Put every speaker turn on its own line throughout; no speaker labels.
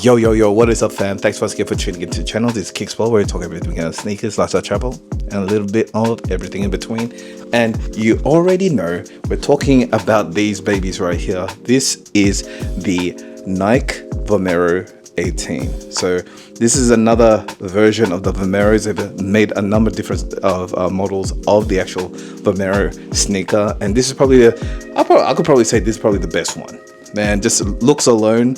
Yo, what is up, fam? Thanks once again for tuning into the channel. This is KIXPLORE, where we talk everything about sneakers, lifestyle travel, and a little bit of everything in between. And you already know we're talking about these babies right here. This is the Nike Vomero 18. So this is another version of the Vomeros. They've made a number of different models of the actual Vomero sneaker, and this is probably I could probably say this is probably the best one. Man, just looks alone,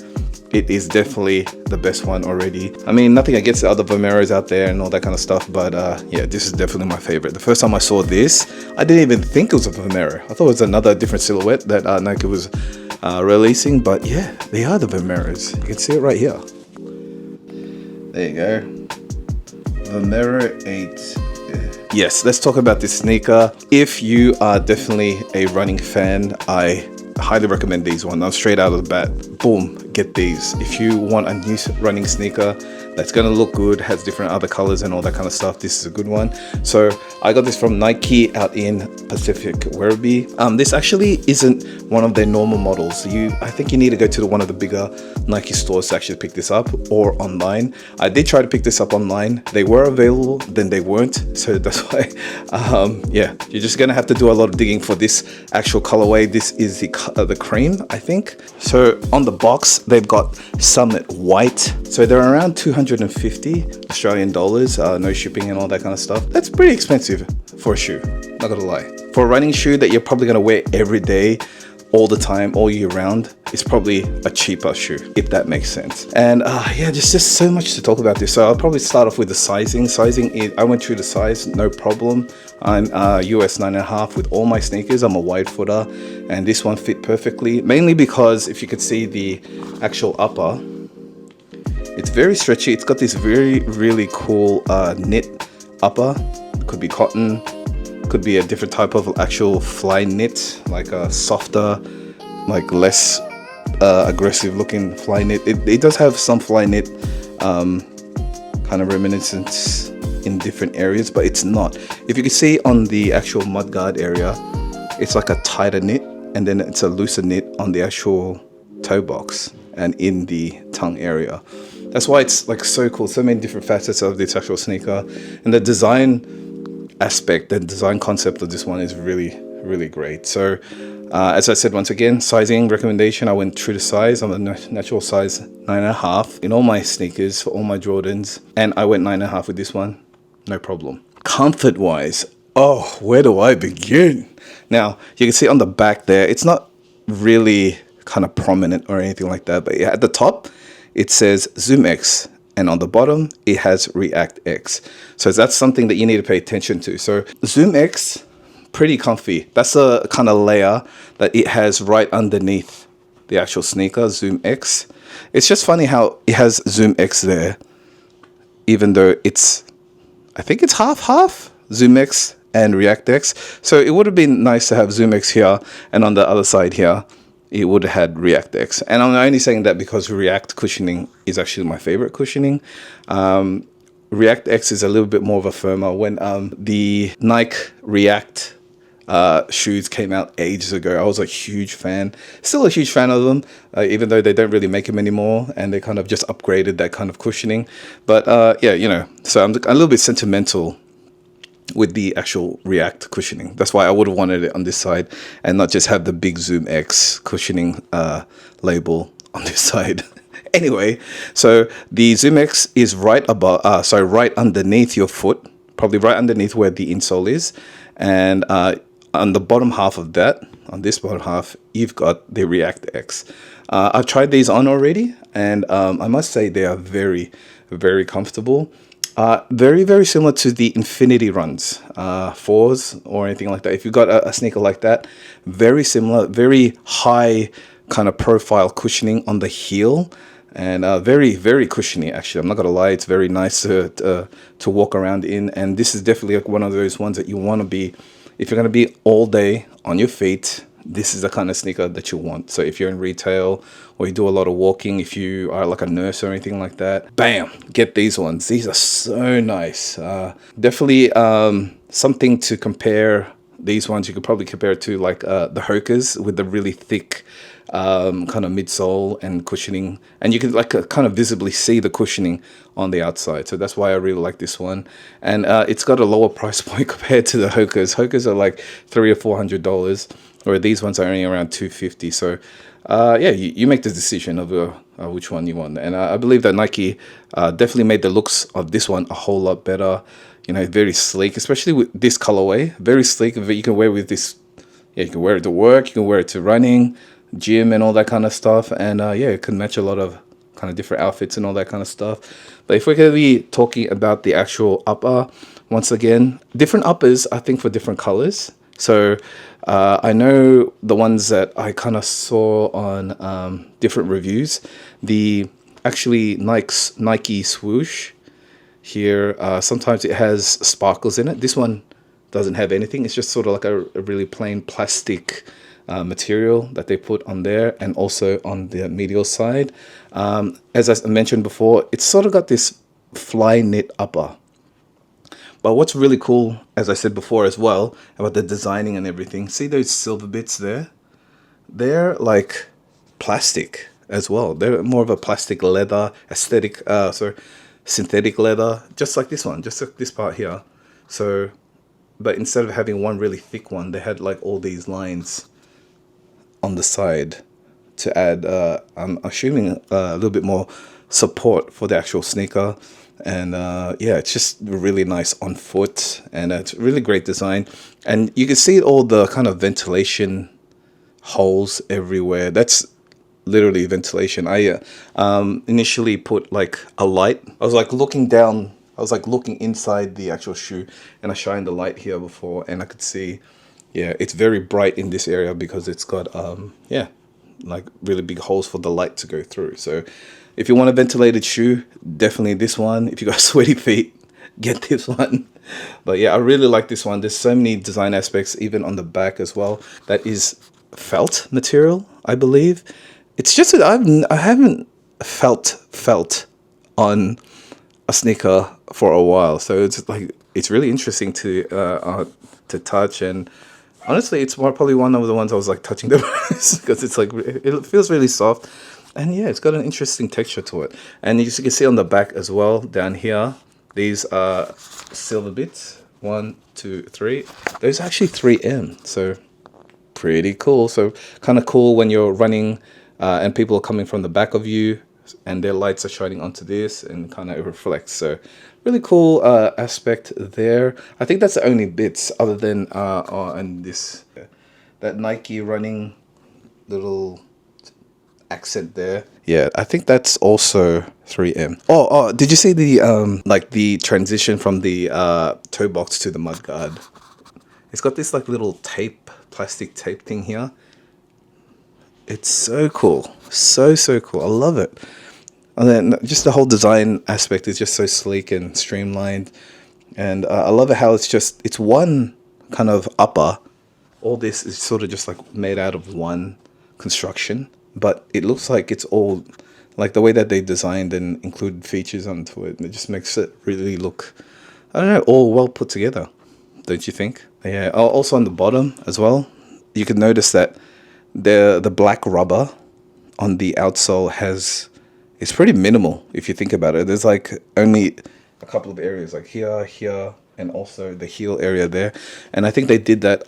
it is definitely the best one already. I mean, nothing against the other Vomeros out there and all that kind of stuff, but yeah, this is definitely my favorite. The first time I saw this, I didn't even think it was a Vomero. I thought it was another different silhouette that Nike was releasing, but yeah, they are the Vomeros. You can see it right here. There you go. Vomero 8. Yes, let's talk about this sneaker. If you are definitely a running fan, I highly recommend these ones. I'm straight out of the bat, boom, get these. If you want a new running sneaker that's gonna look good, has different other colors and all that kind of stuff, this is a good one. So I got this from Nike out in Pacific Werribee. This actually isn't one of their normal models. I think you need to go to one of the bigger Nike stores to actually pick this up, or online. I did try to pick this up online. They were available, then they weren't, so that's why yeah, you're just gonna have to do a lot of digging for this actual colorway. This is the cream, I think. So on the box they've got Summit White, so they're around 250 Australian dollars, no shipping and all that kind of stuff. That's pretty expensive for a shoe, not gonna lie. For a running shoe that you're probably gonna wear every day, all the time, all year round, it's probably a cheaper shoe, if that makes sense. And yeah, just so much to talk about this. So I'll probably start off with the sizing. I went through the size, no problem. I'm US 9.5 with all my sneakers. I'm a wide footer, and this one fit perfectly, mainly because if you could see the actual upper, it's very stretchy. It's got this really cool knit upper. Could be cotton, could be a different type of actual fly knit, like a softer, like less aggressive looking fly knit. It does have some fly knit kind of reminiscence in different areas, but it's not. If you can see on the actual mudguard area, it's like a tighter knit, and then it's a looser knit on the actual toe box and in the tongue area. That's why it's like so cool. So many different facets of this actual sneaker, and the design aspect, the design concept of this one is really great. So as I said, once again, sizing recommendation, I went through the size. I'm a natural size 9.5 in all my sneakers for all my Jordans, and I went 9.5 with this one, no problem. Comfort wise, oh, where do I begin? Now you can see on the back there, it's not really kind of prominent or anything like that, but yeah, at the top it says Zoom X, and on the bottom it has React X. So that's something that you need to pay attention to. So Zoom X, pretty comfy. That's a kind of layer that it has right underneath the actual sneaker, Zoom X. It's just funny how it has Zoom X there, even though I think it's half Zoom X and React X. So it would have been nice to have Zoom X here, and on the other side here it would have had React X. And I'm only saying that because React cushioning is actually my favorite cushioning. React X is a little bit more of a firmer. When the Nike React shoes came out ages ago, I was a huge fan, still a huge fan of them, even though they don't really make them anymore, and they kind of just upgraded that kind of cushioning. But yeah, you know, so I'm a little bit sentimental with the actual React cushioning. That's why I would have wanted it on this side and not just have the big Zoom X cushioning label on this side. Anyway, so the Zoom X is right underneath your foot, probably right underneath where the insole is, and on the bottom half of that, on this bottom half, you've got the React X. I've tried these on already, and I must say they are very comfortable. Very similar to the Infinity Runs 4s or anything like that. If you've got a sneaker like that, very similar, very high kind of profile cushioning on the heel, and very cushiony. Actually, I'm not gonna lie, it's very nice to walk around in. And this is definitely one of those ones that you want to be, if you're gonna be all day on your feet, this is the kind of sneaker that you want. So if you're in retail or you do a lot of walking, if you are like a nurse or anything like that, bam, get these ones. These are so nice. Definitely something to compare these ones you could probably compare it to like the Hokas with the really thick kind of midsole and cushioning, and you can like kind of visibly see the cushioning on the outside. So that's why I really like this one, and it's got a lower price point compared to the Hokas. Hokas are like $300 or $400, where these ones are only around $250. So yeah, you make the decision of which one you want, and I believe that Nike definitely made the looks of this one a whole lot better. You know, very sleek, especially with this colorway. Very sleek. You can wear with this. Yeah, you can wear it to work. You can wear it to running, gym, and all that kind of stuff. And yeah, it can match a lot of kind of different outfits and all that kind of stuff. But if we're going to be talking about the actual upper, once again, different uppers, I think, for different colors. So I know the ones that I kind of saw on different reviews, the actually Nike swoosh here, sometimes it has sparkles in it. This one doesn't have anything. It's just sort of like a really plain plastic material that they put on there, and also on the medial side. As I mentioned before, it's sort of got this fly knit upper. But what's really cool, as I said before as well, about the designing and everything, see those silver bits there? They're like plastic as well. They're more of a plastic leather aesthetic, synthetic leather, just like this one, just like this part here. So, but instead of having one really thick one, they had like all these lines on the side to add, I'm assuming, a little bit more support for the actual sneaker. And yeah, it's just really nice on foot, and it's really great design. And you can see all the kind of ventilation holes everywhere. That's literally ventilation. I initially put like a light. I was like looking down. I was like looking inside the actual shoe, and I shined the light here before, and I could see, yeah, it's very bright in this area because it's got yeah, like really big holes for the light to go through. So if you want a ventilated shoe, definitely this one. If you got sweaty feet, get this one. But yeah, I really like this one. There's so many design aspects, even on the back as well. That is felt material, I believe. It's just that I haven't felt on a sneaker for a while, so it's like it's really interesting to touch. And honestly, it's probably one of the ones I was like touching the most because it's like it feels really soft, and yeah, it's got an interesting texture to it. And you can see on the back as well, down here, these are silver bits. 1, 2, 3. Those are actually 3M, so pretty cool. So kind of cool when you're running and people are coming from the back of you, and their lights are shining onto this, and kind of reflects. So really cool aspect there. I think that's the only bits other than and this that Nike running little accent there. Yeah, I think that's also 3M. Oh, did you see the like the transition from the toe box to the mudguard? It's got this like little tape, plastic tape thing here. It's so cool. So cool. I love it. And then just the whole design aspect is just so sleek and streamlined. And I love it how it's one kind of upper. All this is sort of just like made out of one construction. But it looks like it's all, like the way that they designed and included features onto it. It just makes it really look, I don't know, all well put together. Don't you think? Yeah. Also on the bottom as well, you can notice that the black rubber on the outsole it's pretty minimal if you think about it. There's like only a couple of areas like here, and also the heel area there. And I think they did that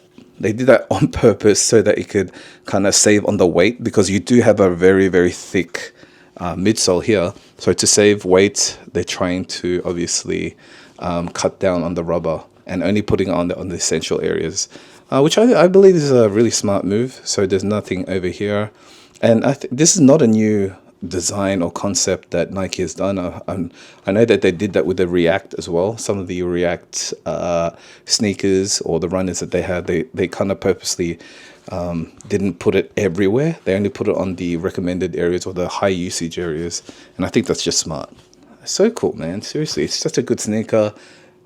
on purpose so that it could kind of save on the weight, because you do have a very, very thick midsole here. So to save weight, they're trying to obviously cut down on the rubber and only putting it on the essential areas. Which I believe is a really smart move. So there's nothing over here. And this is not a new design or concept that Nike has done. I know that they did that with the React as well. Some of the React sneakers or the runners that they had, they kind of purposely didn't put it everywhere. They only put it on the recommended areas or the high usage areas. And I think that's just smart. So cool, man. Seriously, it's such a good sneaker.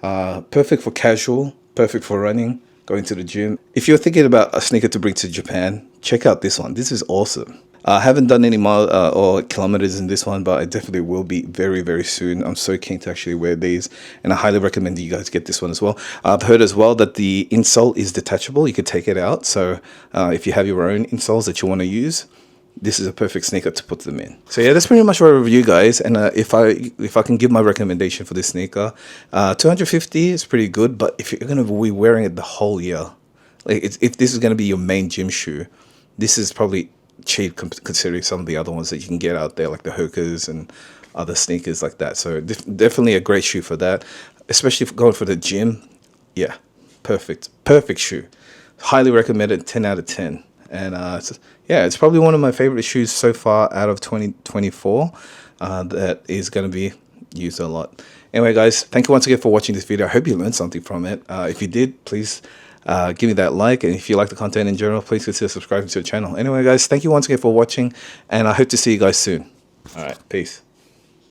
Perfect for casual, perfect for running, going to the gym. If you're thinking about a sneaker to bring to Japan, check out this one. This is awesome. I haven't done any mile or kilometers in this one, but I definitely will be very, very soon. I'm so keen to actually wear these, and I highly recommend you guys get this one as well. I've heard as well that the insole is detachable. You could take it out. So if you have your own insoles that you want to use, this is a perfect sneaker to put them in. So yeah, that's pretty much my review, guys. And if I can give my recommendation for this sneaker, 250 is pretty good. But if you're gonna be wearing it the whole year, like if this is gonna be your main gym shoe, this is probably cheap considering some of the other ones that you can get out there, like the Hokas and other sneakers like that. So definitely a great shoe for that, especially if going for the gym. Yeah, perfect shoe. Highly recommended. 10 out of 10. And yeah, it's probably one of my favorite shoes so far out of 2024 that is going to be used a lot. Anyway, guys, thank you once again for watching this video. I hope you learned something from it. If you did, please give me that like. And if you like the content in general, please consider subscribing to the channel. Anyway, guys, thank you once again for watching. And I hope to see you guys soon. All right, peace.